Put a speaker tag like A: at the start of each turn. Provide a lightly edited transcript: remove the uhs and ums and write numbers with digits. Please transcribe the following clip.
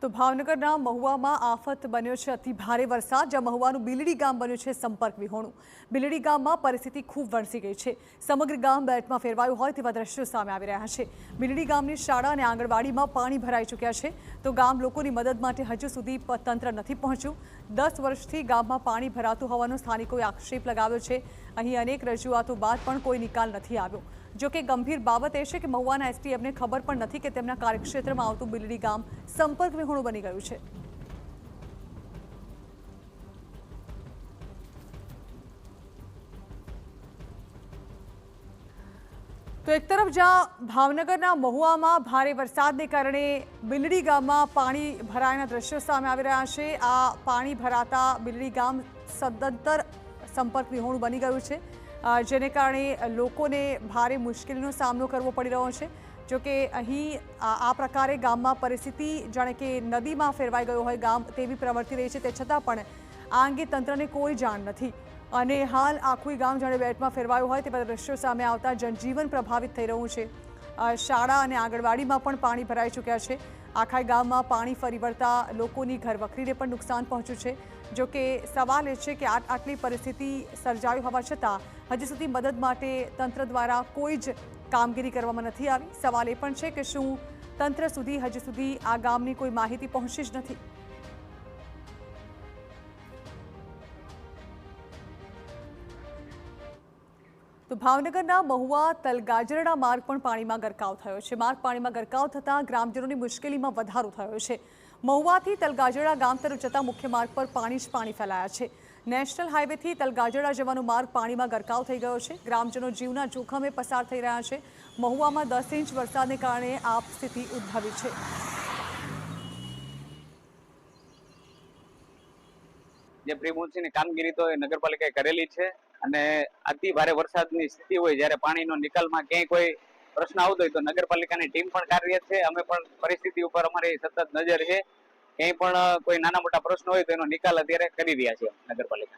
A: તો ભાવનગરના મહુવામાં આફત બન્યો છે અતિ ભારે વરસાદ, જ્યાં મહુવાનું બિલડી ગામ બન્યું છે સંપર્ક વિહોણું। બિલડી ગામમાં પરિસ્થિતિ ખૂબ વણસી ગઈ છે। સમગ્ર ગામ બેટમાં ફેરવાયું હોય તેવા દ્રશ્યો સામે આવી રહ્યા છે। બિલડી ગામની શાળા અને આંગણવાડીમાં પાણી ભરાઈ ચૂક્યા છે, તો ગામ લોકોની મદદ માટે હજુ સુધી તંત્ર નથી પહોંચ્યું। 10 વર્ષથી ગામમાં પાણી ભરાતું હોવાનો સ્થાનિકોએ આક્ષેપ લગાવ્યો છે। અહીં અનેક રજૂઆતો બાદ પણ કોઈ નિકાલ નથી આવ્યો। જો કે ગંભીર બાબત એ છે કે મહુવાના એસટીએમને ખબર પણ નથી કે તેમના કાર્યક્ષેત્રમાં આવતું બિલડી ગામ સંપર્ક વિહોણું બની ગયું છે। તો એક તરફ જ્યાં ભાવનગરના મહુવામાં ભારે વરસાદને કારણે બિલડી ગામમાં પાણી ભરાયાના દ્રશ્યો સામે આવી રહ્યા છે। આ પાણી ભરાતા બિલડી ગામ સદંતર સંપર્ક વિહોણું બની ગયું છે, જેને કારણે લોકોને ભારે મુશ્કેલીનો સામનો કરવો પડી રહ્યો છે। જો કે અહીં આ પ્રકારે ગામમાં પરિસ્થિતિ જાણે કે નદીમાં ફેરવાઈ ગયો હોય ગામ તેવી પ્રવર્તી રહી છે, તે છતાં પણ આ અંગે તંત્રને કોઈ જાણ નથી અને હાલ આખું ગામ જાણે બેટમાં ફેરવાયું હોય તેવા દ્રશ્યો સામે આવતા જનજીવન પ્રભાવિત થઈ રહ્યું છે। શાળા અને આંગણવાડીમાં પણ પાણી ભરાઈ ચૂક્યા છે। આખા ગામમાં પાણી ફરી વળતા લોકોની ઘરવખરીને પણ નુકસાન પહોંચ્યું છે। જો કે સવાલ એ છે કે આટલી પરિસ્થિતિ સર્જાઈ હોવા છતાં હજી સુધી મદદ માટે તંત્ર દ્વારા કોઈ જ કામગીરી કરવામાં નથી આવી। સવાલ એ પણ છે કે શું તંત્ર સુધી હજી સુધી આ ગામની કોઈ માહિતી પહોંચી જ નથી। તો ભાવનગરના મહુવા તલગાજરડા માર્ગ પણ પાણીમાં ગરકાવ થયો છે। માર્ગ પાણીમાં ગરકાવ થતાં ગ્રામજનોની મુશ્કેલીમાં વધારો થયો છે। મહુવાથી તલગાજરડા ગામ તરફ જતા મુખ્ય માર્ગ પર પાણી જ પાણી ફેલાયા છે। નેશનલ હાઈવેથી તલગાજરડા જવાનો માર્ગ પાણીમાં ગરકાવ થઈ ગયો છે। ગ્રામજનો જીવના જોખમે પસાર થઈ રહ્યા છે। મહુવામાં 10 ઇંચ વરસાદને કારણે આ સ્થિતિ ઉદ્ભવી છે।
B: જે પ્રી મોન્સૂનની કામગીરી તો નગરપાલિકાએ કરેલી છે અને અતિ ભારે વરસાદની સ્થિતિ હોય જ્યારે પાણીનો નિકાલમાં ક્યાંય કોઈ પ્રશ્ન આવતો હોય તો નગરપાલિકાની ટીમ પણ કાર્યરત છે। અમે પણ પરિસ્થિતિ ઉપર અમારી સતત નજર છે। ક્યાંય પણ કોઈ નાના મોટા પ્રશ્નો હોય તો એનો નિકાલ અત્યારે કરી રહ્યા છીએ નગરપાલિકા।